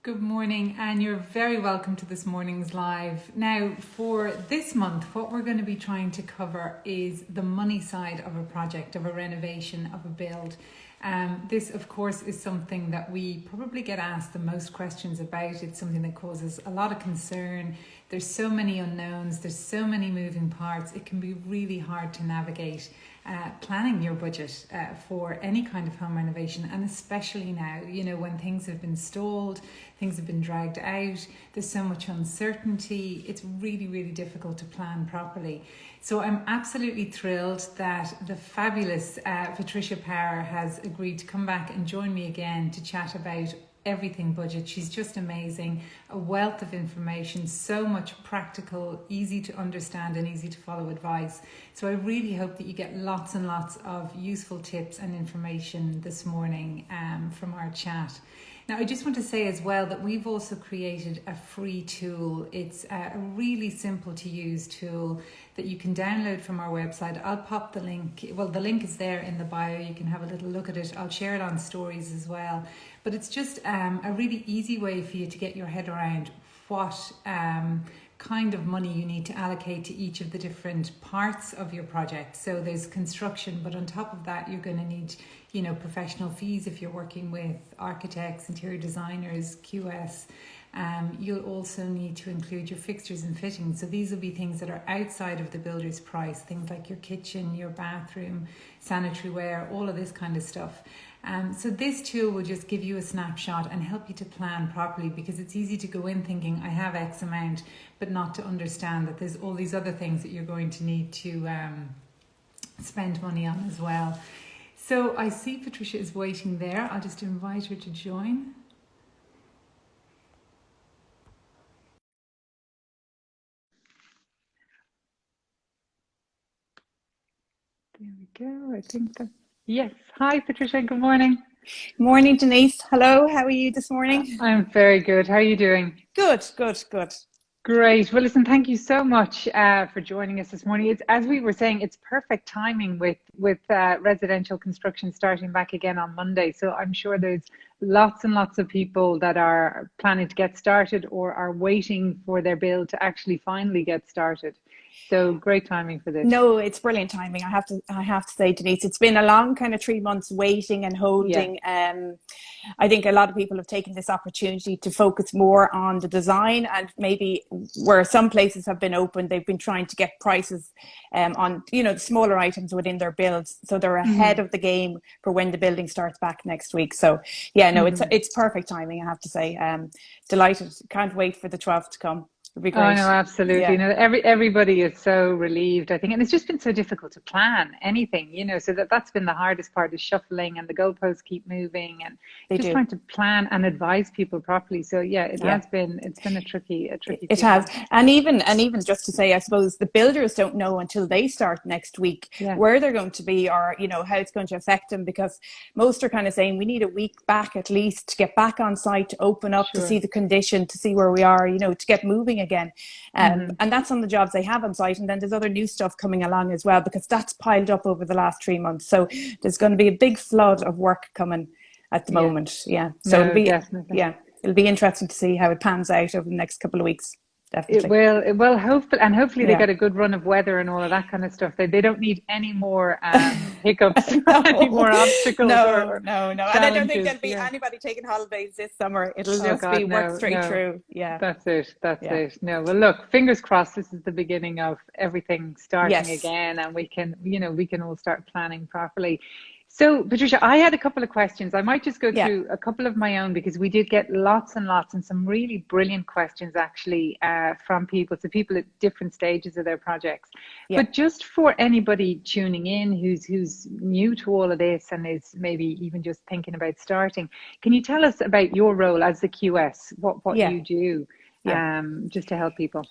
Good morning, and you're very welcome to this morning's live. Now, for this month, what we're going to be trying to cover is the money side of a project, of a renovation, of a build. This, of course, is something that we probably get asked the most questions about. It's something that causes a lot of concern. There's so many unknowns, there's so many moving parts. It can be really hard to navigate planning your budget for any kind of home renovation, and especially now, when things have been stalled, things have been dragged out, there's so much uncertainty. It's really, really difficult to plan properly. So I'm absolutely thrilled that the fabulous Patricia Power has agreed to come back and join me again to chat about everything budget. She's just amazing, a wealth of information, so much practical, easy to understand and easy to follow advice. So I really hope that you get lots and lots of useful tips and information this morning from our chat. Now, I just want to say as well that we've also created a free tool. It's a really simple to use tool that you can download from our website. I'll pop the link. Well, the link is there in the bio. You can have a little look at it. I'll share it on stories as well. But it's just a really easy way for you to get your head around what kind of money you need to allocate to each of the different parts of your project. So there's construction, but on top of that, you're going to need, professional fees if you're working with architects, interior designers, QS. You'll also need to include your fixtures and fittings. So these will be things that are outside of the builder's price, things like your kitchen, your bathroom, sanitary ware, all of this kind of stuff. So this tool will just give you a snapshot and help you to plan properly, because it's easy to go in thinking I have X amount, but not to understand that there's all these other things that you're going to need to spend money on as well. So I see Patricia is waiting there. I'll just invite her to join. There we go. I think that. Yes. Hi, Patricia. Good morning. Morning, Denise. Hello. How are you this morning? I'm very good. How are you doing? Good. Great. Well, listen, thank you so much for joining us this morning. It's, as we were saying, it's perfect timing with residential construction starting back again on Monday. So I'm sure there's lots and lots of people that are planning to get started or are waiting for their build to actually finally get started. So great timing for this. No, it's brilliant timing. I have to say, Denise, it's been a long kind of 3 months waiting and holding. Yeah. I think a lot of people have taken this opportunity to focus more on the design, and maybe where some places have been open, they've been trying to get prices on the smaller items within their builds, so they're ahead of the game for when the building starts back next week. So yeah, no, it's perfect timing. I have to say, delighted. Can't wait for the 12th to come. It'd be great. Oh no, absolutely. Yeah. Everybody is so relieved, I think, and it's just been so difficult to plan anything, so that's been the hardest part, is shuffling, and the goalposts keep moving, and trying to plan and advise people properly. So yeah, it's been a tricky. It has, and even just to say, I suppose the builders don't know until they start next week where they're going to be, or how it's going to affect them, because most are kind of saying we need a week back at least to get back on site, to open up, to see the condition, to see where we are, to get moving again. And that's on the jobs they have on site, and then there's other new stuff coming along as well, because that's piled up over the last 3 months. So there's going to be a big flood of work coming at the moment. So it'll be interesting to see how it pans out over the next couple of weeks. Definitely. It will, hopefully they get a good run of weather and all of that kind of stuff. They don't need any more hiccups, any more obstacles. No. And I don't think there'll be anybody taking holidays this summer. It'll just be work straight through. Yeah. That's it. No, well, look, fingers crossed. This is the beginning of everything starting again, and we can all start planning properly. So, Patricia, I had a couple of questions. I might just go through a couple of my own, because we did get lots and lots and some really brilliant questions actually from people, so people at different stages of their projects. But just for anybody tuning in who's new to all of this and is maybe even just thinking about starting, can you tell us about your role as the QS, what you do, just to help people?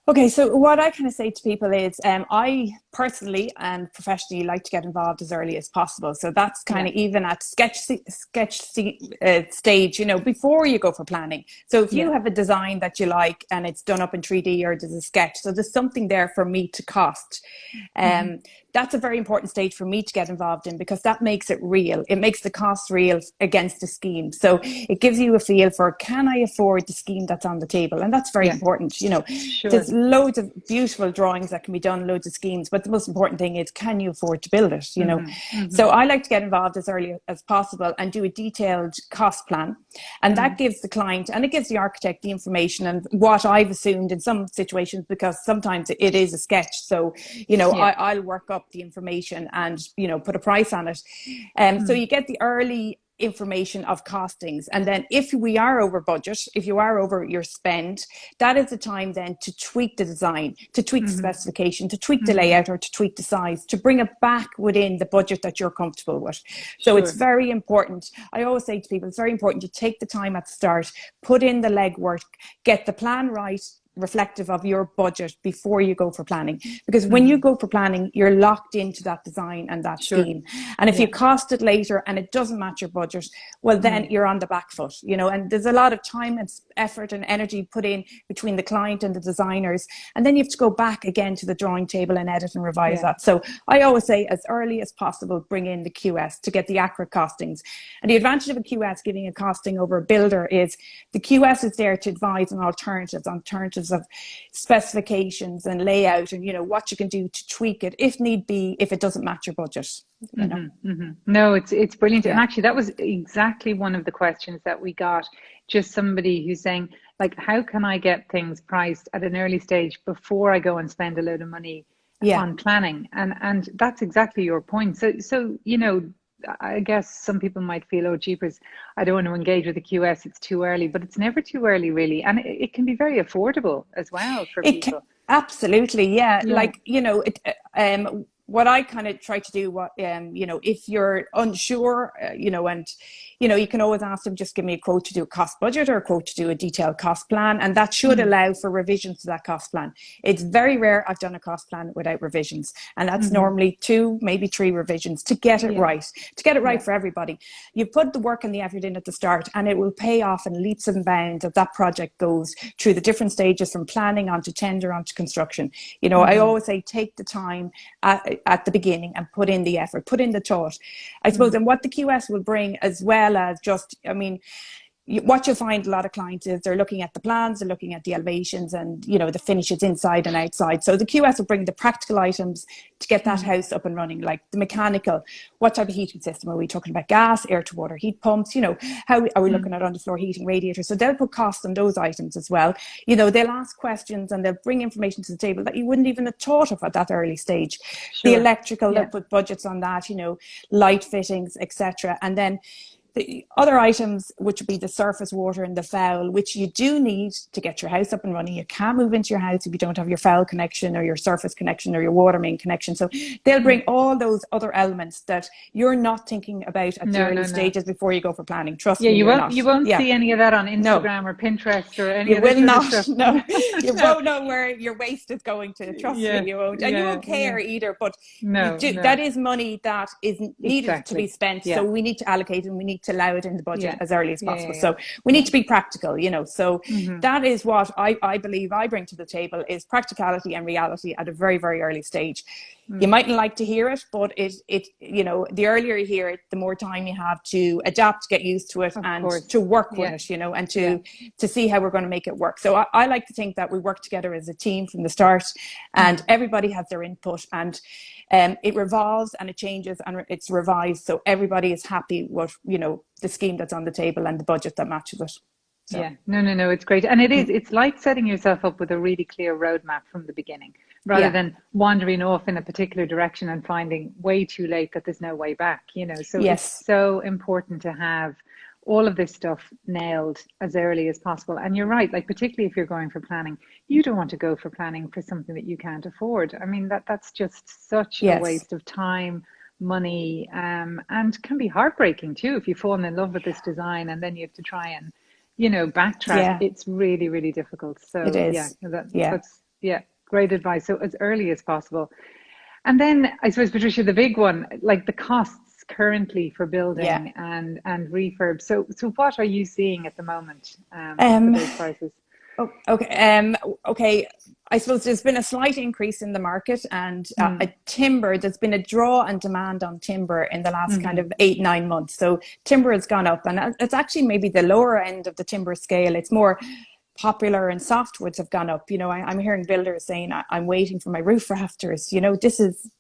Okay, so what I kind of say to people is I personally and professionally like to get involved as early as possible. So that's kind of even at sketch stage, before you go for planning. So if you have a design that you like and it's done up in 3D, or there's a sketch, so there's something there for me to cost, that's a very important stage for me to get involved in, because that makes it real. It makes the cost real against the scheme. So it gives you a feel for, can I afford the scheme that's on the table? And that's very important. You know, there's loads of beautiful drawings that can be done, loads of schemes, but the most important thing is, can you afford to build it? You know, so I like to get involved as early as possible and do a detailed cost plan. And that gives the client, and it gives the architect, the information and what I've assumed in some situations, because sometimes it is a sketch. So, you know, I'll work up the information and, you know, put a price on it. So you get the early information of costings, and then if we are over budget, if you are over your spend, that is the time then to tweak the design, to tweak the specification, to tweak the layout, or to tweak the size, to bring it back within the budget that you're comfortable with. So it's very important. I always say to people, it's very important to take the time at the start, put in the legwork, get the plan right, reflective of your budget before you go for planning, because when you go for planning, you're locked into that design and that scheme. And if you cost it later and it doesn't match your budget, well, then you're on the back foot, you know. And there's a lot of time and effort and energy put in between the client and the designers, and then you have to go back again to the drawing table and edit and revise that. So I always say, as early as possible, bring in the QS to get the accurate costings. And the advantage of a QS giving a costing over a builder is the QS is there to advise on alternatives of specifications and layout, and, you know, what you can do to tweak it if need be, if it doesn't match your budget. You know? No, it's brilliant. And actually, that was exactly one of the questions that we got. Just somebody who's saying, like, how can I get things priced at an early stage before I go and spend a load of money on planning? And that's exactly your point. So you know, I guess some people might feel, oh, jeepers, I don't want to engage with the QS, it's too early, but it's never too early, really. And it can be very affordable as well for people. Absolutely, yeah. Like, you know, what I kind of try to do, you know, if you're unsure, you know, and, you know, you can always ask them, just give me a quote to do a cost budget or a quote to do a detailed cost plan. And that should allow for revisions to that cost plan. It's very rare I've done a cost plan without revisions. And that's normally 2, maybe 3 revisions to get it right, for everybody. You put the work and the effort in at the start, and it will pay off in leaps and bounds as that project goes through the different stages, from planning onto tender onto construction. You know, I always say, take the time at the beginning and put in the effort, put in the thought, I suppose. And what the QS will bring, as well as just, I mean, what you'll find a lot of clients is they're looking at the plans, they're looking at the elevations and, you know, the finishes inside and outside. So the QS will bring the practical items to get that house up and running, like the mechanical. What type of heating system are we talking about? Gas, air to water, heat pumps, you know, how are we looking at underfloor heating, radiators? So they'll put costs on those items as well. You know, they'll ask questions and they'll bring information to the table that you wouldn't even have thought of at that early stage. The electrical, they'll put budgets on that, you know, light fittings, etc. And then the other items, which would be the surface water and the foul, which you do need to get your house up and running. You can't move into your house if you don't have your foul connection or your surface connection or your water main connection. So they'll bring all those other elements that you're not thinking about at the early stages before you go for planning. Trust me, you won't see any of that on Instagram or Pinterest or any of that sort of stuff. No, you won't know where your waste is going to. Trust me, you won't. And you won't care either. But that is money that is needed to be spent. So we need to allocate, and we need to allow it in the budget as early as possible. So we need to be practical, you know. So that is what I believe I bring to the table, is practicality and reality at a very, very early stage. You mightn't like to hear it, but it you know, the earlier you hear it, the more time you have to adapt, get used to it, and to work with it, you know, and to see how we're going to make it work. So I like to think that we work together as a team from the start, and everybody has their input, and it revolves and it changes and it's revised, so everybody is happy with, you know, the scheme that's on the table and the budget that matches it. So. Yeah, no, it's great. And it's like setting yourself up with a really clear roadmap from the beginning, rather than wandering off in a particular direction and finding way too late that there's no way back, you know. So it's so important to have all of this stuff nailed as early as possible. And you're right, like, particularly if you're going for planning, you don't want to go for planning for something that you can't afford. I mean, that's just such a waste of time, money, and can be heartbreaking too if you've fallen in love with this design and then you have to try and, you know, backtrack. It's really, really difficult. So it is. That's great advice. So as early as possible. And then I suppose, Patricia, the big one, like the costs currently for building and refurb. So what are you seeing at the moment for those prices? Okay. I suppose there's been a slight increase in the market, and timber, there's been a draw and demand on timber in the last kind of 8-9 months. So timber has gone up, and it's actually maybe the lower end of the timber scale. It's more popular and softwoods have gone up. I'm hearing builders saying, I'm waiting for my roof rafters. This is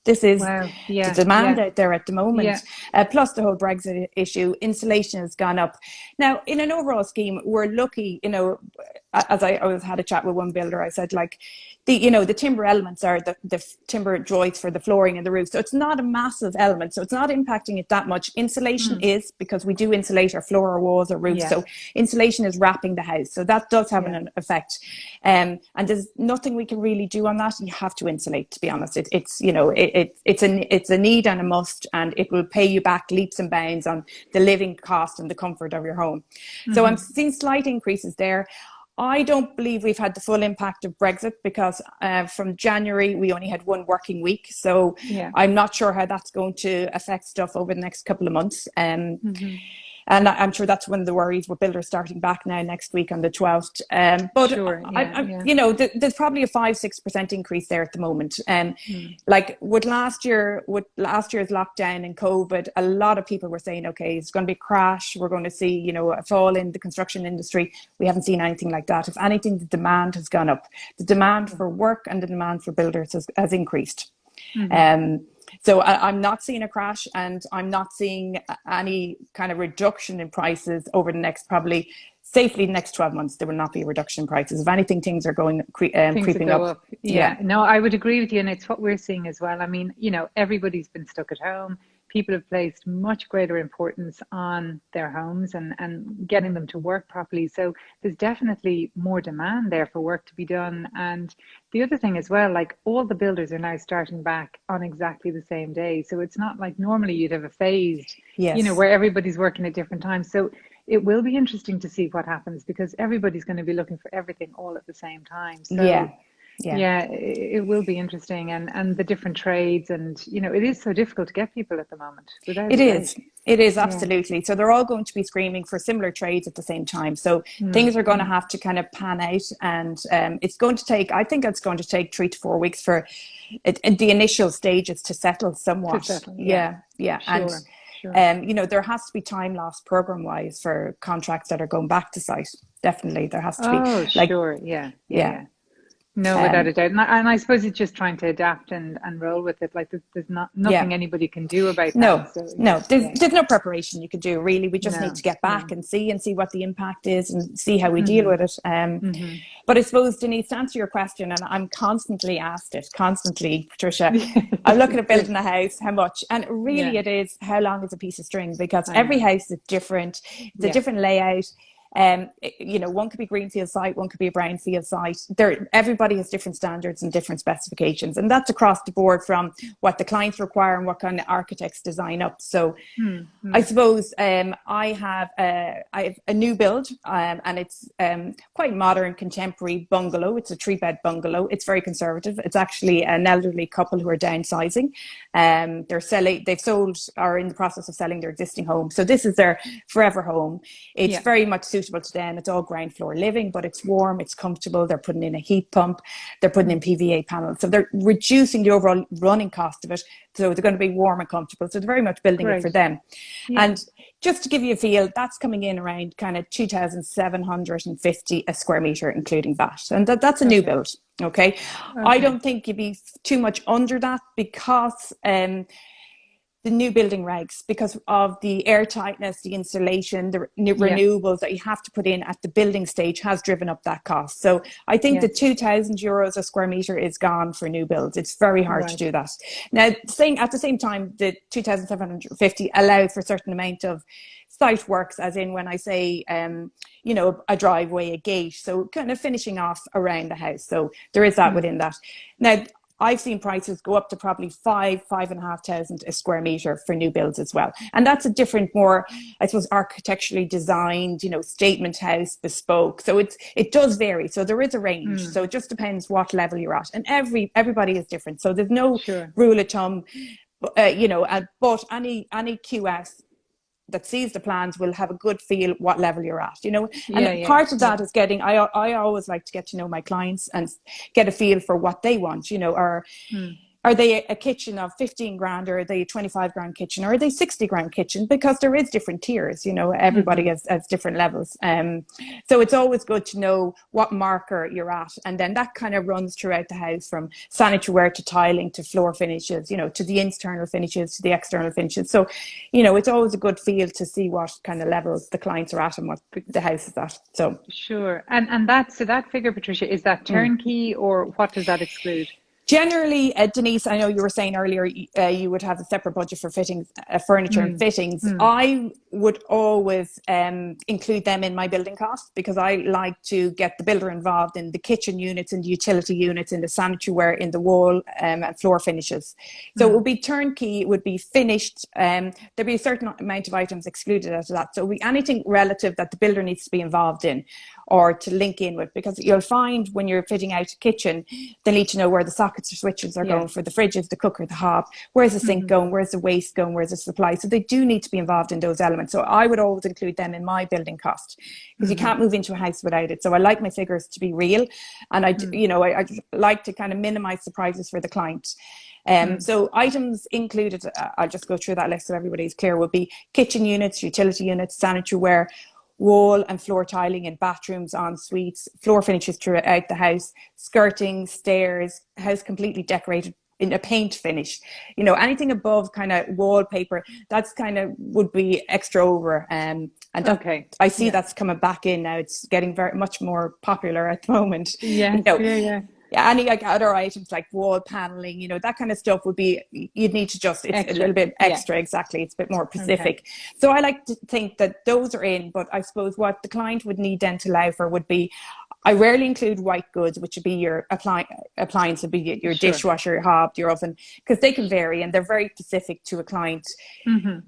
Wow. the demand out there at the moment. Yeah. Plus the whole Brexit issue, insulation has gone up. Now, in an overall scheme, we're lucky, as I had a chat with one builder, I said, like, the timber elements are the timber joists for the flooring and the roof. So it's not a massive element. So it's not impacting it that much. Insulation is, because we do insulate our floor, our walls, our roofs. Yeah. So insulation is wrapping the house. So that does have an effect. And there's nothing we can really do on that. You have to insulate, to be honest. It's a need and a must, and it will pay you back leaps and bounds on the living cost and the comfort of your home. So I'm seeing slight increases there. I don't believe we've had the full impact of Brexit, because from January we only had 1 working week. So I'm not sure how that's going to affect stuff over the next couple of months. And I'm sure that's one of the worries with builders starting back now next week on the 12th. But there's probably a 5-6% increase there at the moment. Like with last year's lockdown and COVID, a lot of people were saying, okay, it's going to be a crash. We're going to see, a fall in the construction industry. We haven't seen anything like that. If anything, the demand has gone up. The demand for work and the demand for builders has increased. So I'm not seeing a crash, and I'm not seeing any kind of reduction in prices over the next, probably safely next 12 months. There will not be a reduction in prices. If anything, things are going creeping up. Yeah, no, I would agree with you. And it's what we're seeing as well. I mean, everybody's been stuck at home. People have placed much greater importance on their homes and getting them to work properly. So there's definitely more demand there for work to be done. And the other thing as well, like, all the builders are now starting back on exactly the same day. So it's not like normally you'd have a phased, where everybody's working at different times. So it will be interesting to see what happens, because everybody's going to be looking for everything all at the same time. So it will be interesting, and the different trades, and it is so difficult to get people at the moment. It is absolutely. So they're all going to be screaming for similar trades at the same time. So things are going to have to kind of pan out, and it's going to take 3 to 4 weeks for the initial stages to settle somewhat. Sure. And there has to be time lost program wise for contracts that are going back to site. Definitely, there has to be. No, without a doubt. And I suppose it's just trying to adapt and roll with it. Like, there's nothing anybody can do about that. There's no preparation you can do, really. We just need to get back and see what the impact is and see how we deal with it. But I suppose, Denise, to answer your question, and I'm constantly asked it, Patricia, I'm looking at building a house, how much? And really it is, how long is a piece of string? Because every house is different. It's a different layout. One could be greenfield site, one could be a brownfield site. Everybody has different standards and different specifications, and that's across the board from what the clients require and what kind of architects design up. So, I suppose I have a new build, and it's quite modern, contemporary bungalow. It's a 3-bed bungalow. It's very conservative. It's actually an elderly couple who are downsizing. They've sold, or in the process of selling, their existing home. So this is their forever home. It's very much suitable to them. It's all ground floor living, but it's warm, it's comfortable. They're putting in a heat pump, they're putting in PVA panels, so they're reducing the overall running cost of it, so they're going to be warm and comfortable. So they're very much building it for them. And just to give you a feel, that's coming in around kind of 2,750 a square meter, including that, and that's a new build. Okay. I don't think you'd be too much under that, because the new building regs, because of the air tightness, the insulation, the renewables that you have to put in at the building stage has driven up that cost. So I think the €2,000 a square meter is gone for new builds. It's very hard to do that. Now, at the same time, the 2,750 allows for a certain amount of site works, as in when I say, a driveway, a gate, so kind of finishing off around the house. So there is that within that. Now, I've seen prices go up to probably 5,500 a square meter for new builds as well. And that's a different, more, I suppose, architecturally designed, statement house, bespoke. So it does vary. So there is a range. So it just depends what level you're at. And everybody is different. So there's no rule of thumb, but any QS that sees the plans will have a good feel what level you're at, you know. And part of that is getting, I always like to get to know my clients and get a feel for what they want, you know. Are they a kitchen of 15 grand, or are they a 25 grand kitchen, or are they 60 grand kitchen? Because there is different tiers, you know, everybody has different levels. So it's always good to know what marker you're at. And then that kind of runs throughout the house, from sanitary ware to tiling to floor finishes, you know, to the internal finishes, to the external finishes. So, you know, it's always a good feel to see what kind of levels the clients are at and what the house is at. So sure. And that figure, Patricia, is that turnkey, or what does that exclude? Generally, Denise, I know you were saying earlier you would have a separate budget for fittings, furniture and fittings. I would always include them in my building cost, because I like to get the builder involved in the kitchen units, in the utility units, in the sanitary ware, in the wall and floor finishes. So it would be turnkey, it would be finished. There'd be a certain amount of items excluded out of that. So it would be anything relative that the builder needs to be involved in or to link in with, because you'll find when you're fitting out a kitchen, they need to know where the sockets or switches are going for the fridges, the cooker, the hob, where's the sink going, where's the waste going, where's the supply. So they do need to be involved in those elements. So I would always include them in my building cost, because you can't move into a house without it. So I like my figures to be real, and I like to kind of minimize surprises for the client. So items included, I'll just go through that list so everybody's clear, would be kitchen units, utility units, sanitary ware, wall and floor tiling in bathrooms, en suites, floor finishes throughout the house, skirting, stairs, house completely decorated in a paint finish. You know, anything above kind of wallpaper, that's kind of would be extra over. And that, I see that's coming back in now. It's getting very much more popular at the moment. Yes, you know, any like other items like wall paneling, you know, that kind of stuff would be, you'd need to just, it's extra. A little bit extra, exactly. It's a bit more specific. So I like to think that those are in, but I suppose what the client would need then to allow for would be, I rarely include white goods, which would be your appliance, would be your dishwasher, your hob, your oven, because they can vary and they're very specific to a client.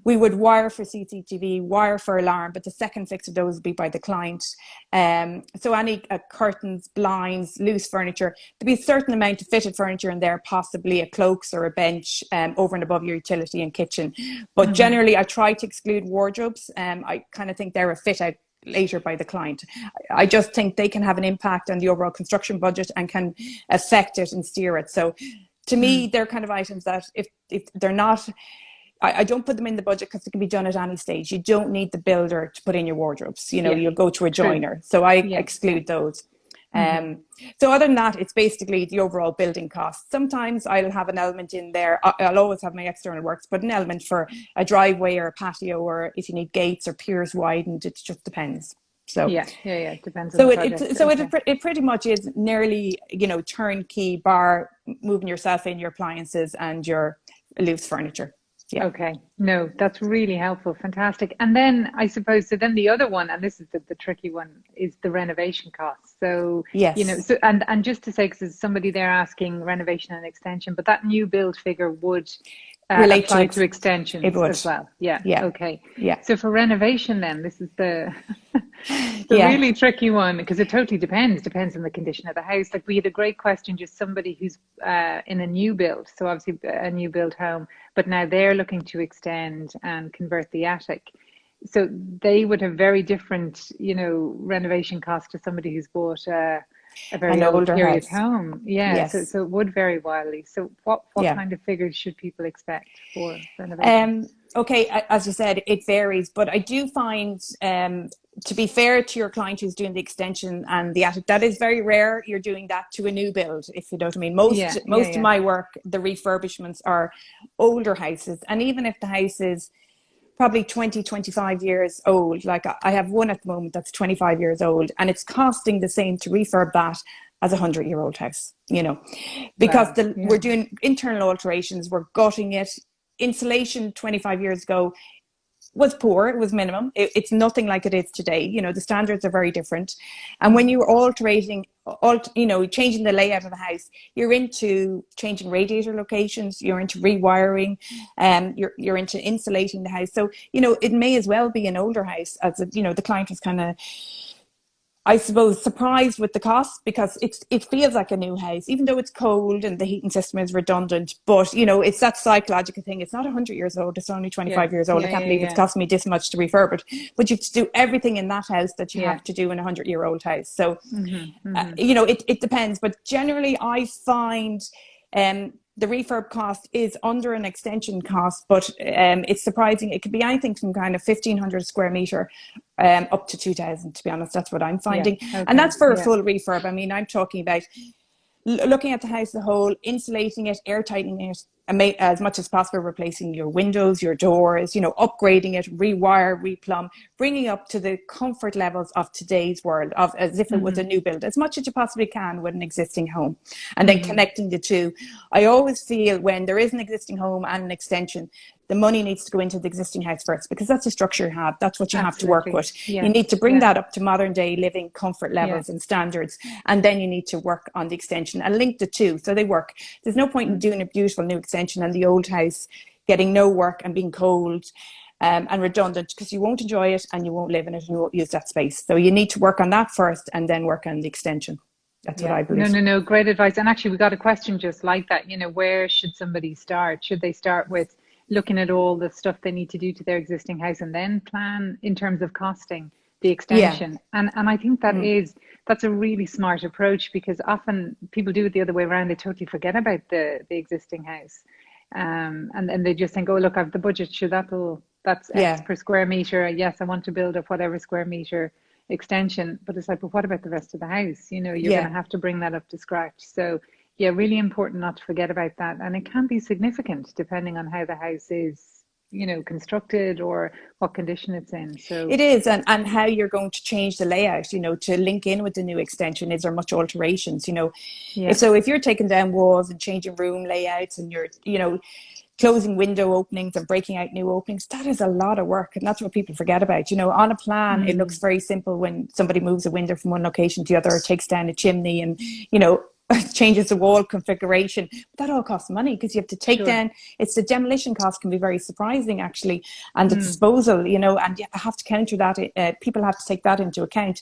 We would wire for CCTV, wire for alarm, but the second fix of those would be by the client. So any curtains, blinds, loose furniture, there'd be a certain amount of fitted furniture in there, possibly a cloaks or a bench over and above your utility and kitchen. But generally, I try to exclude wardrobes. I kind of think they're a fit out later by the client. I just think they can have an impact on the overall construction budget and can affect it and steer it. So to me, they're kind of items that if they're not, I don't put them in the budget because it can be done at any stage. You don't need the builder to put in your wardrobes. You know, you'll go to a joiner. So I exclude those. So other than that, it's basically the overall building cost. Sometimes I'll have an element in there. I'll always have my external works, but an element for a driveway or a patio, or if you need gates or piers widened, it just depends. So it depends. So it pretty much is nearly, you know, turnkey, bar moving yourself in, your appliances and your loose furniture. Yeah. Okay. No, that's really helpful. Fantastic. And then I suppose, so then the other one, and this is the tricky one, is the renovation costs. So, you know, so, and just to say, because there's somebody there asking renovation and extension, but that new build figure would relate apply to extensions as well. Yeah. Okay. Yeah. So for renovation then, this is the really tricky one, because it totally depends on the condition of the house. Like we had a great question, just somebody who's in a new build, so obviously a new build home, but now they're looking to extend and convert the attic. So they would have very different, you know, renovation costs to somebody who's bought a very old period home. So it would vary wildly. So what kind of figures should people expect for renovation? Okay, as you said, it varies, but I do find, to be fair to your client who's doing the extension and the attic, that is very rare you're doing that to a new build, if you know what I mean. Most of my work, the refurbishments are older houses, and even if the house is probably 20, 25 years old, like I have one at the moment that's 25 years old, and it's costing the same to refurb that as a 100-year-old house, you know, because we're doing internal alterations, we're gutting it. Insulation 25 years ago was poor, it was minimum. It's nothing like it is today. You know, the standards are very different. And when you're changing the layout of the house, you're into changing radiator locations, you're into rewiring, you're into insulating the house. So, you know, it may as well be an older house, as, you know, the client was kind of, I suppose, surprised with the cost, because it feels like a new house, even though it's cold and the heating system is redundant. But, you know, it's that psychological thing. It's not 100 years old. It's only 25 years old. I can't believe it's costing me this much to refurb it. But you have to do everything in that house that you have to do in a 100-year-old house. So, you know, it depends. But generally, I find the refurb cost is under an extension cost, but it's surprising. It could be anything from kind of 1,500 square metre up to 2,000, to be honest. That's what I'm finding. And that's for a full refurb. I mean, I'm talking about looking at the house as a whole, insulating it, air tightening it, and as much as possible, replacing your windows, your doors, you know, upgrading it, rewire, replumb, bringing up to the comfort levels of today's world, of as if it was a new build, as much as you possibly can with an existing home, and then connecting the two. I always feel when there is an existing home and an extension, the money needs to go into the existing house first, because that's the structure you have. That's what you have to work with. Yes. You need to bring that up to modern day living comfort levels and standards. And then you need to work on the extension and link the two so they work. There's no point in doing a beautiful new extension and the old house getting no work and being cold and redundant, because you won't enjoy it and you won't live in it and you won't use that space. So you need to work on that first and then work on the extension. That's what I believe. No. Great advice. And actually, we got a question just like that. You know, where should somebody start? Should they start with looking at all the stuff they need to do to their existing house and then plan in terms of costing the extension? And I think that's a really smart approach, because often people do it the other way around. They totally forget about the existing house, and then they just think, oh, look, I've the budget, sure, that's X per square meter. Yes, I want to build a whatever square meter extension, but it's like, but what about the rest of the house? You know, you're going to have to bring that up to scratch. So yeah, really important not to forget about that. And it can be significant depending on how the house is, you know, constructed or what condition it's in. So it is, and how you're going to change the layout, you know, to link in with the new extension. Is there much alterations, you know? So if you're taking down walls and changing room layouts and you're, you know, closing window openings and breaking out new openings, that is a lot of work. And that's what people forget about. You know, on a plan, it looks very simple when somebody moves a window from one location to the other, or takes down a chimney and, you know, changes the wall configuration. But that all costs money, because you have to take down, it's the demolition cost can be very surprising actually, and the disposal, you know, and you have to counter that. People have to take that into account.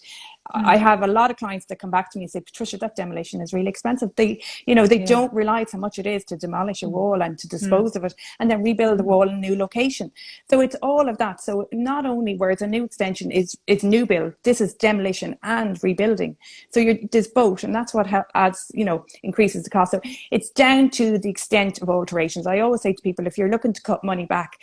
I have a lot of clients that come back to me and say, Patricia, that demolition is really expensive. They, you know, they don't realize how much it is to demolish a wall and to dispose of it and then rebuild the wall in a new location. So it's all of that. So not only, whereas a new extension is new build, this is demolition and rebuilding. So there's both, and that's what adds, you know, increases the cost. So it's down to the extent of alterations. I always say to people, if you're looking to cut money back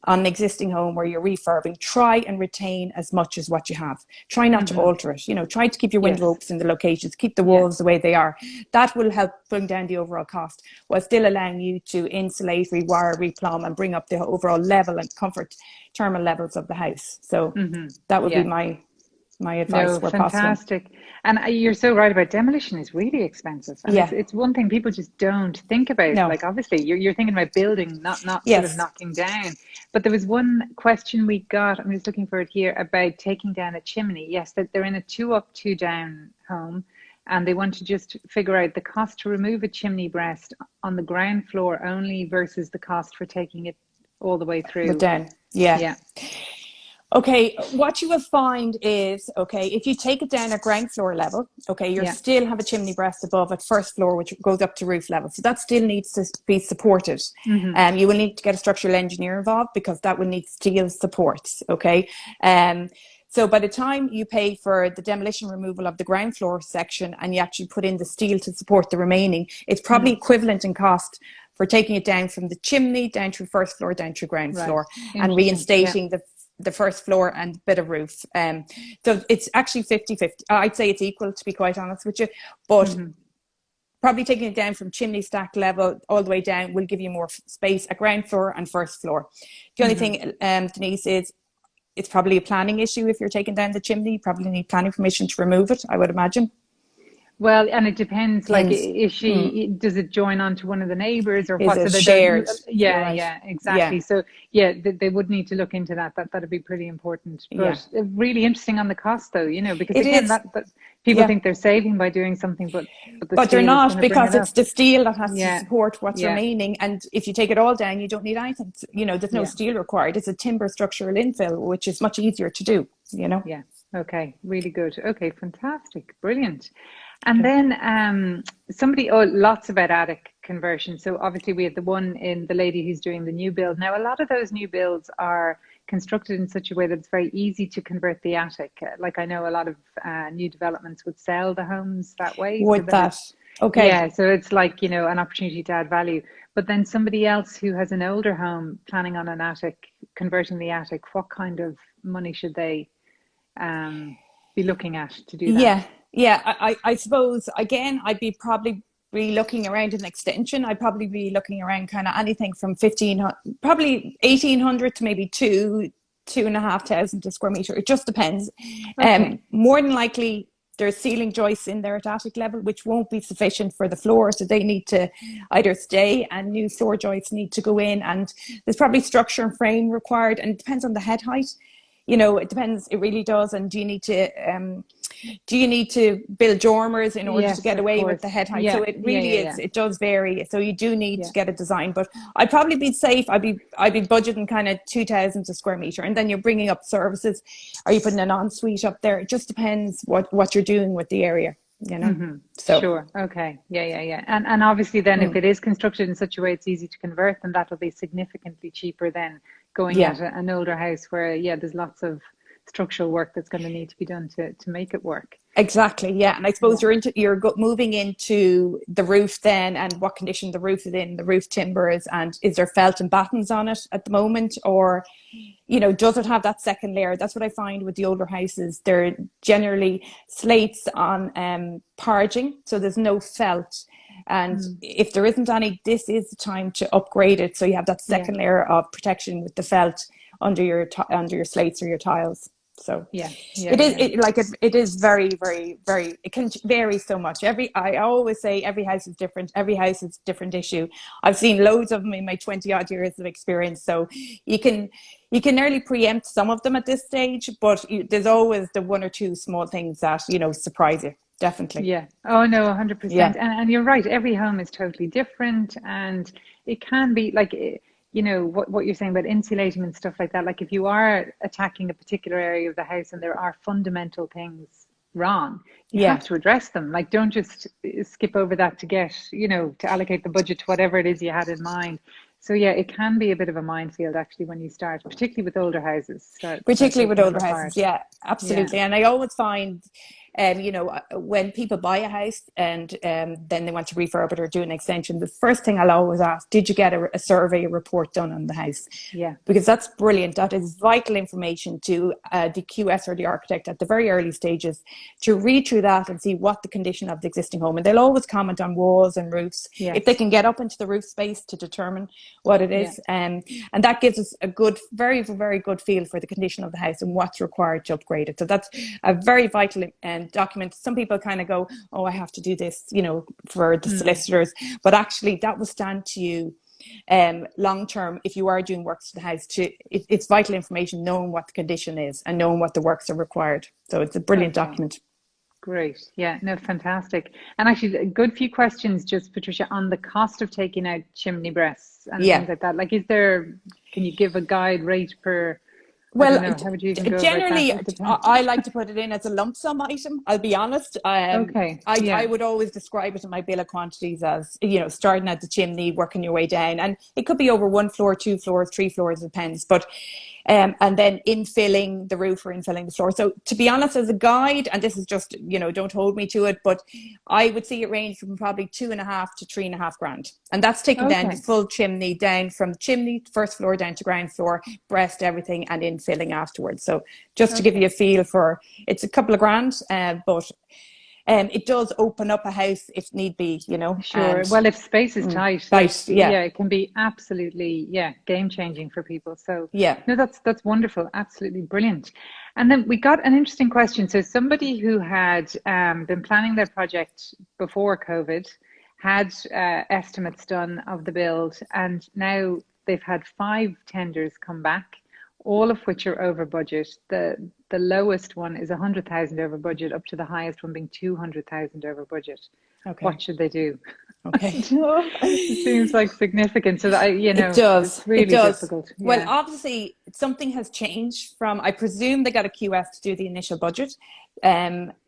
on an existing home where you're refurbing, try and retain as much as what you have. Try not to alter it. You know, try to keep your window openings in the locations, keep the walls the way they are. That will help bring down the overall cost, while still allowing you to insulate, rewire, replumb, and bring up the overall level and comfort thermal levels of the house. So that would be my advice. No, fantastic. Possible. And you're so right about demolition is really expensive. And it's one thing people just don't think about. No. Like obviously you're thinking about building, not sort of knocking down. But there was one question we got, I'm just looking for it here, about taking down a chimney. Yes, that they're in a 2 up, 2 down home, and they want to just figure out the cost to remove a chimney breast on the ground floor only versus the cost for taking it all the way through. Down. Yeah. Okay, what you will find is, if you take it down at ground floor level, you still have a chimney breast above at first floor, which goes up to roof level. So that still needs to be supported. You will need to get a structural engineer involved, because that will need steel supports, so by the time you pay for the demolition removal of the ground floor section and you actually put in the steel to support the remaining, it's probably equivalent in cost for taking it down from the chimney down to first floor, down to ground floor, and reinstating the first floor and bit of roof. So it's actually 50-50. I'd say it's equal, to be quite honest with you, but probably taking it down from chimney stack level all the way down will give you more space at ground floor and first floor. The only thing, Denise, is it's probably a planning issue. If you're taking down the chimney, you probably need planning permission to remove it, I would imagine. Well, and it depends. Like, is she? Does it join on to one of the neighbours, or what's it shared? Yeah, exactly. Yeah. So they would need to look into that. That'd be pretty important. But really interesting on the cost, though. You know, because again, that people think they're saving by doing something, but they're not, because it's the steel that has to support what's remaining. And if you take it all down, you don't need anything. You know, there's no steel required. It's a timber structural infill, which is much easier to do. You know. Yeah. Okay, really good. Okay, fantastic. Brilliant. And then somebody, oh, lots about attic conversion. So obviously we have the one in the lady who's doing the new build. Now, a lot of those new builds are constructed in such a way that it's very easy to convert the attic. Like I know a lot of new developments would sell the homes that way so Would that that? it's, Okay. yeah, so it's like, an opportunity to add value. But then somebody else who has an older home planning on an attic, converting the attic, what kind of money should they be looking at to do that? Yeah, yeah. I suppose again, I'd be probably be looking around an extension. I'd probably be looking around kind of anything from 1500, probably 1800 to maybe 2,500 a square meter. It just depends. Okay. More than likely, there's ceiling joists in there at attic level, which won't be sufficient for the floor. So they need to either stay, and new floor joists need to go in. And there's probably structure and frame required, and it depends on the head height. It depends. It really does. And do you need to build dormers in order to Yes, get of away with course. the head height? So Yeah, it yeah, really yeah, is. yeah, It does vary. So you do need yeah. to get a design. But I'd probably be safe. I'd be budgeting kind of 2,000 a square meter, and then you're bringing up services. Are you putting an ensuite up there? It just depends what you're doing with the area. Mm-hmm. So. Sure. Okay. Yeah, yeah, yeah. And obviously then if Mm, it is constructed in such a way it's easy to convert, then that'll be significantly cheaper than going yeah. at an older house where, yeah, there's lots of structural work that's going to need to be done to make it work. Exactly, yeah, and I suppose Yeah. you're moving into the roof then, and what condition the roof is in, the roof timbers, and is there felt and battens on it at the moment, or does it have that second layer? That's what I find with the older houses. They're generally slates on parging, so there's no felt. And Mm. if there isn't any, this is the time to upgrade it, so you have that Yeah. second layer of protection with the felt under your slates or your tiles. So Yeah. Yeah. it is Yeah. it is very, very, very, it can vary so much. I always say every house is different. Every house is a different issue. I've seen loads of them in my 20 odd years of experience. So you can you can nearly preempt some of them at this stage, but there's always the one or two small things that, surprise you. Definitely. Yeah. Oh no, Yeah. 100%. And you're right. Every home is totally different, and it can be like, what you're saying about insulating and stuff like that. Like if you are attacking a particular area of the house and there are fundamental things wrong, you Yeah. have to address them. Like don't just skip over that to get, to allocate the budget to whatever it is you had in mind. So yeah, it can be a bit of a minefield actually when you start, particularly with older houses, start Particularly with taking them older houses, apart. yeah, Yeah. absolutely. And I always find, when people buy a house and then they want to refurb it or do an extension, the first thing I'll always ask, did you get a survey report done on the house? Yeah. Because that's brilliant. That is vital information to the QS or the architect at the very early stages to read through that and see what the condition of the existing home. And they'll always comment on walls and roofs if they Yes. can get up into the roof space to determine what it Yeah. is. And that gives us a good, very, very good feel for the condition of the house and what's required to upgrade it. So that's a very vital document. Some people kind of go, oh, I have to do this, for the Mm. solicitors. But actually, that will stand to you long term if you are doing works to the house. It's vital information, knowing what the condition is and knowing what the works are required. So it's a brilliant Okay. document. Great. Yeah, no, fantastic. And actually, a good few questions, just Patricia, on the cost of taking out chimney breasts and Yeah. things like that. Like, can you give a guide rate per, I don't Well, know, how would you even go about that? generally, It depends. I like to put it in as a lump sum item. I'll be honest. Okay. I Yeah. would always describe it in my bill of quantities as, starting at the chimney, working your way down. And it could be over one floor, two floors, three floors, it depends. But and then infilling the roof or infilling the floor. So to be honest, as a guide, and this is just, don't hold me to it, but I would see it range from probably 2.5 to 3.5 grand. And that's taking down the Okay. full chimney, down from chimney, first floor down to ground floor, breast, everything, and infilling afterwards. So just to give you Okay. a feel for, it's a couple of grand, but it does open up a house if need be, Sure. and Well, if space is tight, like, right, yeah, yeah, it can be absolutely, yeah, game changing for people. So, yeah, no, that's wonderful. Absolutely brilliant. And then we got an interesting question. So, somebody who had been planning their project before COVID had estimates done of the build, and now they've had 5 tenders come back. all of which are over budget. The lowest one is 100,000 over budget, up to the highest one being 200,000 over budget. Okay. What should they do? Okay. It seems like significant. So that It does. it's really difficult. Yeah. Well, obviously something has changed from, I presume they got a QS to do the initial budget.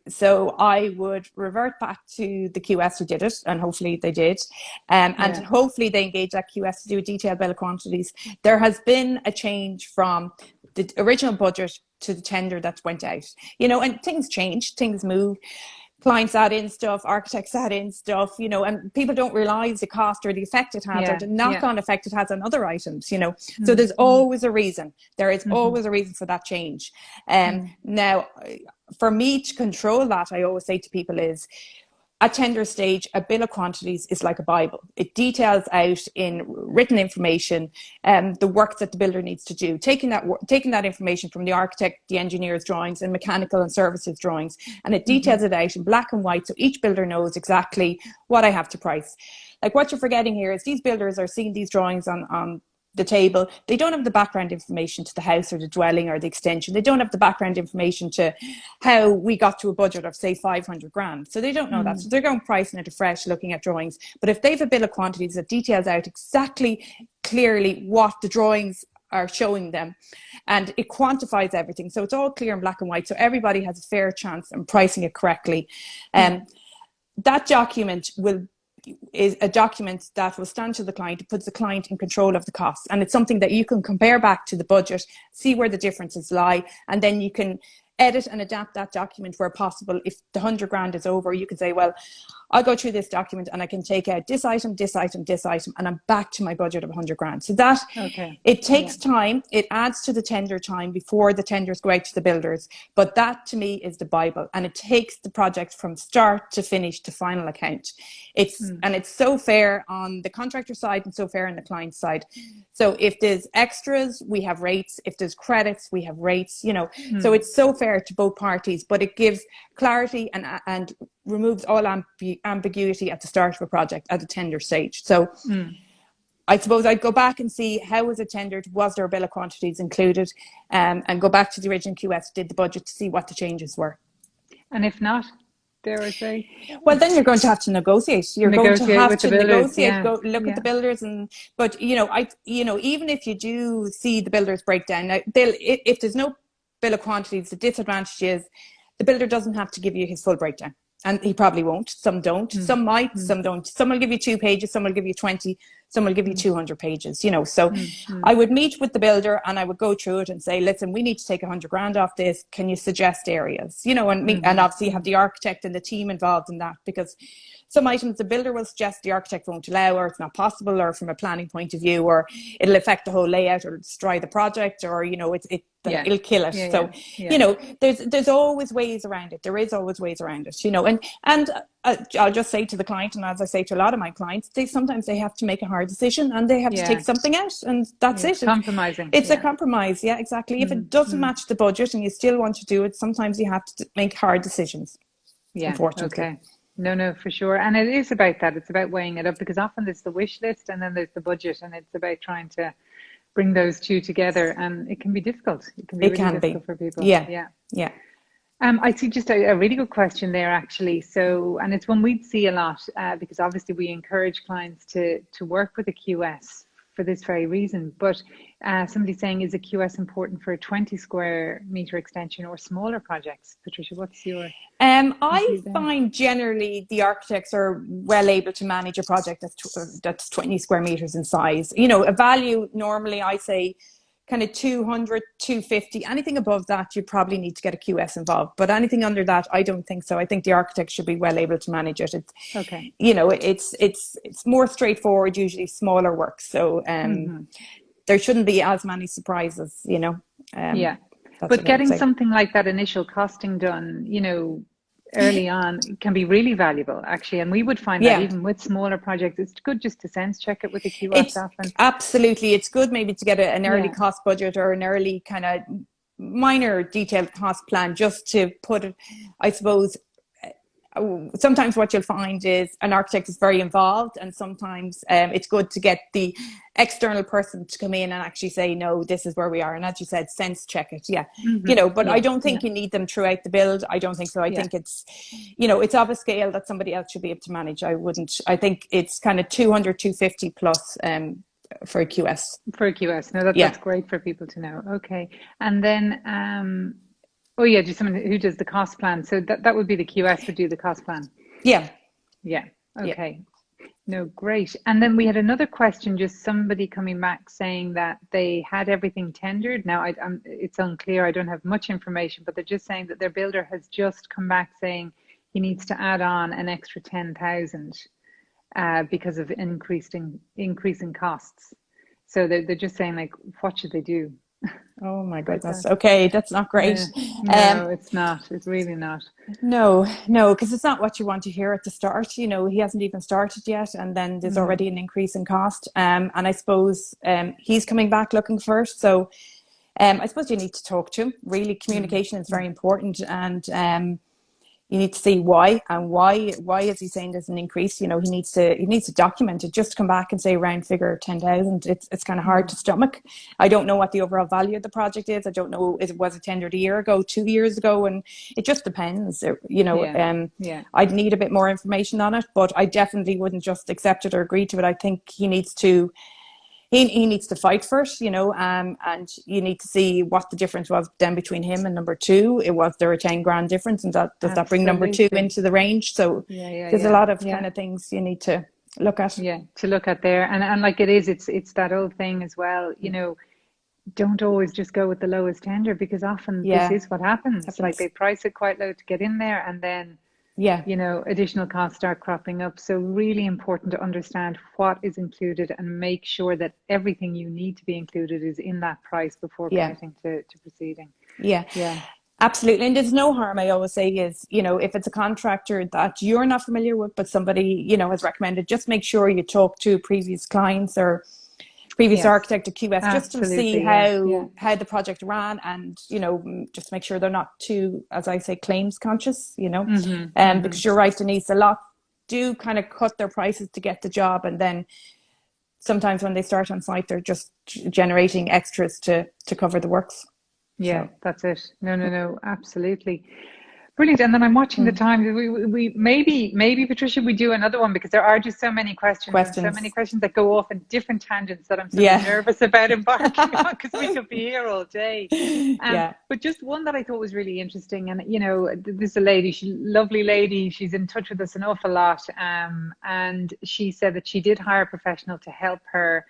So I would revert back to the QS who did it, and hopefully they did. And hopefully they engage that QS to do a detailed bill of quantities. There has been a change from the original budget to the tender that went out, and things change, things move. Clients add in stuff, architects add in stuff, and people don't realize the cost or the effect it has or the knock-on effect it has on other items, So there's always a reason. There is always a reason for that change. Now, for me to control that, I always say to people is, at tender stage, a bill of quantities is like a Bible. It details out in written information the work that the builder needs to do, taking that information from the architect, the engineer's drawings, and mechanical and services drawings, and it details it out in black and white so each builder knows exactly what I have to price. Like, what you're forgetting here is these builders are seeing these drawings on the table. They don't have the background information to the house or the dwelling or the extension. They don't have the background information to how we got to a budget of, say, 500 grand. So they don't know that. So they're going pricing it afresh, looking at drawings. But if they have a bill of quantities that details out exactly clearly what the drawings are showing them, and it quantifies everything, so it's all clear in black and white, so everybody has a fair chance in pricing it correctly. That document is a document that will stand to the client. It puts the client in control of the costs, and it's something that you can compare back to the budget, see where the differences lie, and then you can edit and adapt that document where possible. If the 100 grand is over, you can say, well, I'll go through this document and I can take out this item, this item, this item, and I'm back to my budget of 100 grand. So that it takes time. It adds to the tender time before the tenders go out to the builders. But that to me is the Bible, and it takes the project from start to finish to final account. And it's so fair on the contractor side and so fair on the client side. So if there's extras, we have rates. If there's credits, we have rates, So it's so fair to both parties, but it gives clarity and removes all ambiguity at the start of a project at the tender stage. So I suppose I'd go back and see how was it tendered, was there a bill of quantities included, and go back to the original QS, did the budget, to see what the changes were. And if not, dare I say? Well, then you're going to have to negotiate. You're going to have to negotiate. Go look at the builders, but even if you do see the builders breakdown, now if there's no bill of quantities, the disadvantage is the builder doesn't have to give you his full breakdown. And he probably won't. Some don't. Some might. Some don't. Some will give you 2 pages. Some will give you 20. Some will give you 200 pages. So I would meet with the builder and I would go through it and say, listen, we need to take 100 grand off this. Can you suggest areas? And obviously have the architect and the team involved in that, because some items the builder will suggest the architect won't allow, or it's not possible, or from a planning point of view, or it'll affect the whole layout, or destroy the project, or it'll kill it. There's always ways around it. There is always ways around it, and I'll just say to the client, and as I say to a lot of my clients, sometimes they have to make a hard decision and they have to take something out, and that's it. Compromising. It's a compromise. Yeah, exactly. If it doesn't match the budget and you still want to do it, sometimes you have to make hard decisions. Yeah. Unfortunately. Okay. No, for sure. And it is about that. It's about weighing it up, because often there's the wish list and then there's the budget, and it's about trying to bring those two together, and it can be difficult. It can be difficult for people. Yeah. I see just a really good question there, actually. So, and it's one we'd see a lot, because obviously we encourage clients to work with a QS for this very reason. But somebody's saying, is a QS important for a 20 square meter extension or smaller projects? Patricia, what's your... I find generally the architects are well able to manage a project that's 20 square meters in size. A value, normally I say kind of 200, 250, anything above that, you probably need to get a QS involved. But anything under that, I don't think so. I think the architect should be well able to manage it. It's more straightforward, usually smaller work. So there shouldn't be as many surprises, But getting something like that initial costing done, early on can be really valuable, actually. And we would find that even with smaller projects, it's good just to sense check it with the QS often. Absolutely. It's good maybe to get an early cost budget or an early kind of minor detailed cost plan, just to put it, I suppose, sometimes what you'll find is an architect is very involved, and sometimes it's good to get the external person to come in and actually say, no, this is where we are. And as you said, sense check it. Yeah. But I don't think you need them throughout the build. I don't think so. I think it's, it's of a scale that somebody else should be able to manage. I think it's kind of 200, 250 plus for a QS. For a QS. No, that's great for people to know. Okay. And then, just someone who does the cost plan. So that would be the QS would do the cost plan. Yeah. Yeah. Okay. Yeah. No, great. And then we had another question, just somebody coming back saying that they had everything tendered. Now, it's unclear. I don't have much information, but they're just saying that their builder has just come back saying he needs to add on an extra 10,000 because of increasing costs. So they're just saying, like, what should they do? Oh my goodness. Okay, that's not great. No, it's not. It's really not. No, because it's not what you want to hear at the start. He hasn't even started yet, and then there's already an increase in cost. And I suppose he's coming back looking first. So I suppose you need to talk to him. Really, communication is very important, and you need to see why is he saying there's an increase. He needs to document it. Just come back and say round figure 10,000. It's kind of hard to stomach. I don't know what the overall value of the project is. I don't know was it tendered a year ago, 2 years ago, and it just depends. I'd need a bit more information on it, but I definitely wouldn't just accept it or agree to it. I think he needs to fight first, and you need to see what the difference was then between him and number two. Was there a 10 grand difference, and does that bring number two into the range? So there's a lot of kind of things you need to look at. Yeah, to look at there, and like it's that old thing as well. Don't always just go with the lowest tender, because often this is what happens. Like they price it quite low to get in there, and then additional costs start cropping up. So really important to understand what is included and make sure that everything you need to be included is in that price before committing to proceeding. Yeah. Absolutely. And there's no harm, I always say, is, if it's a contractor that you're not familiar with, but somebody, has recommended, just make sure you talk to previous clients or previous architect or QS, just to see how the project ran, and just make sure they're not too, as I say, claims conscious. Because you're right, Denise, a lot do kind of cut their prices to get the job, and then sometimes when they start on site they're just generating extras to cover the works. That's it. No, absolutely. Brilliant. And then I'm watching the time. We maybe Patricia, we do another one, because there are just so many questions. And so many questions that go off in different tangents that I'm so nervous about embarking on, because we could be here all day. But just one that I thought was really interesting, and this is a lady, lovely lady. She's in touch with us an awful lot, and she said that she did hire a professional to help her,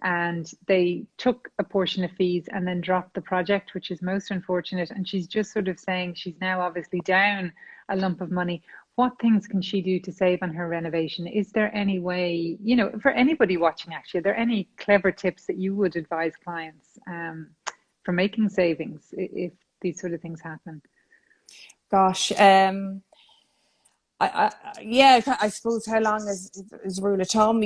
and they took a portion of fees and then dropped the project, which is most unfortunate. And she's just sort of saying she's now obviously down a lump of money. What things can she do to save on her renovation? Is there any way, for anybody watching, actually, are there any clever tips that you would advise clients for making savings if these sort of things happen? Gosh, I suppose how long is rule of thumb?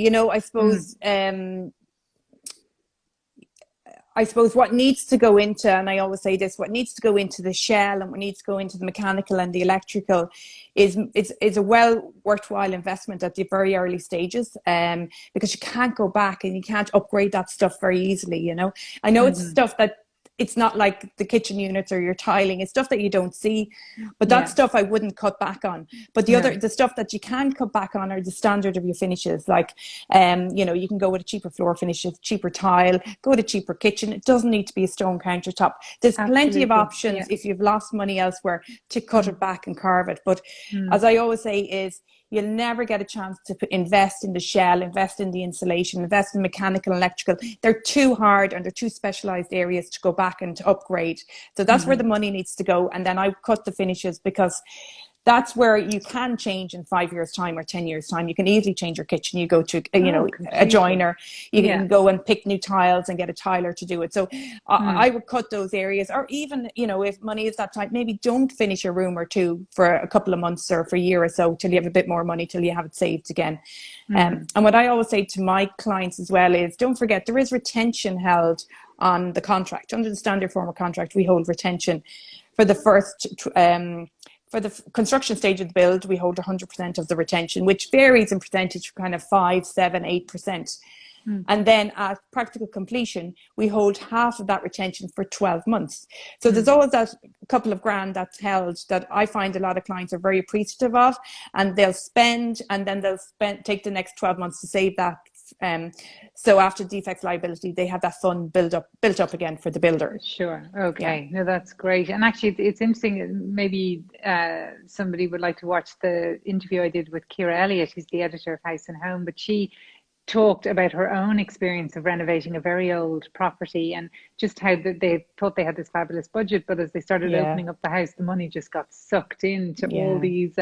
I suppose what needs to go into, and I always say this, what needs to go into the shell and what needs to go into the mechanical and the electrical is a worthwhile investment at the very early stages, because you can't go back and you can't upgrade that stuff very easily. I know it's stuff that, it's not like the kitchen units or your tiling. It's stuff that you don't see, but that stuff I wouldn't cut back on. But the stuff that you can cut back on are the standard of your finishes. Like, you can go with a cheaper floor finish, a cheaper tile, go with a cheaper kitchen. It doesn't need to be a stone countertop. There's plenty of options if you've lost money elsewhere to cut it back and carve it. But as I always say is, you'll never get a chance to invest in the shell, invest in the insulation, invest in mechanical and electrical. They're too hard and they're too specialised areas to go back and to upgrade. So that's where the money needs to go. And then I cut the finishes, because that's where you can change in 5 years' time or 10 years' time. You can easily change your kitchen. You go to, a joiner. You can go and pick new tiles and get a tiler to do it. So I would cut those areas. Or even, if money is that tight, maybe don't finish a room or two for a couple of months or for a year or so till you have a bit more money, till you have it saved again. And what I always say to my clients as well is, don't forget, there is retention held on the contract. Under the standard form of contract, we hold retention for the first for the construction stage of the build, we hold 100% of the retention, which varies in percentage, kind of 5, 7, 8%. And then at practical completion, we hold half of that retention for 12 months. So there's always that couple of grand that's held that I find a lot of clients are very appreciative of, and they'll spend, and then they'll take the next 12 months to save that. So after defects liability, they have that fund built up again for the builder. Sure. Okay. No, that's great. And actually, it's interesting. Maybe somebody would like to watch the interview I did with Ciara Elliott, who's the editor of House and Home, but she talked about her own experience of renovating a very old property, and just how they thought they had this fabulous budget, but as they started opening up the house, the money just got sucked into all these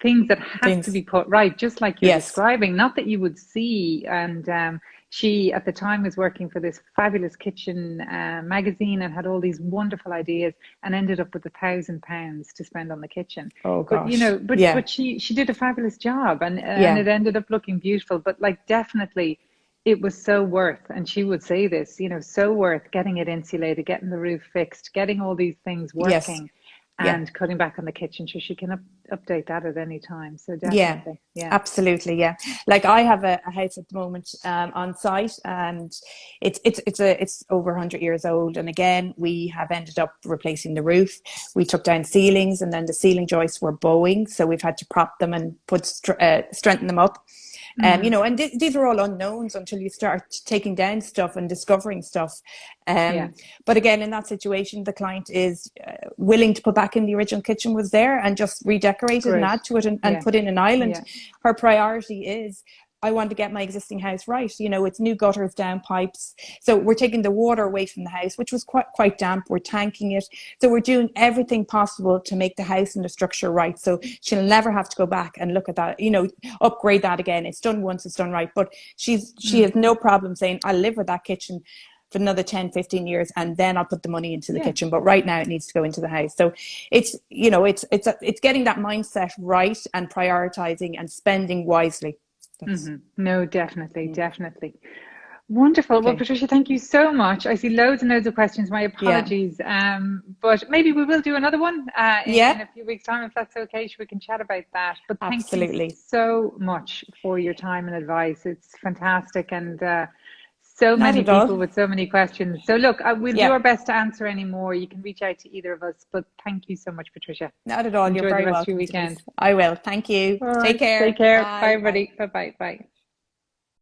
things that had to be put right, just like you're describing. Not that you would see. And she at the time was working for this fabulous kitchen magazine and had all these wonderful ideas, and ended up with £1,000 to spend on the kitchen. Oh gosh. But she did a fabulous job, and it ended up looking beautiful. But like, definitely it was so worth, and she would say this, so worth getting it insulated, getting the roof fixed, getting all these things working. And cutting back on the kitchen, so she can update that at any time. So definitely, absolutely, Like, I have a house at the moment on site, and it's over 100 years old. And again, we have ended up replacing the roof. We took down ceilings, and then the ceiling joists were bowing, so we've had to prop them and strengthen them up. And these are all unknowns until you start taking down stuff and discovering stuff. But again, in that situation, the client is willing to put back in the original kitchen was there and just redecorate it and add to it and put in an island. Her priority is, I want to get my existing house right. It's new gutters, down pipes. So we're taking the water away from the house, which was quite damp. We're tanking it. So we're doing everything possible to make the house and the structure right. So she'll never have to go back and look at that, upgrade that again. It's done once, it's done right. But she has no problem saying, I'll live with that kitchen for another 10, 15 years, and then I'll put the money into the kitchen. But right now it needs to go into the house. So it's getting that mindset right, and prioritizing and spending wisely. No, definitely. Wonderful. Well, Patricia, thank you so much. I see loads and loads of questions. My apologies. But maybe we will do another one in a few weeks' time, if that's okay. We can chat about that. But thank you so much for your time and advice. It's fantastic. And so many people with so many questions. So look, we'll do our best to answer any more. You can reach out to either of us. But thank you so much, Patricia. Not at all. Enjoy You're very the rest welcome. Of your weekend. I will. Thank you. All Take right. care. Take care. Bye everybody. Bye.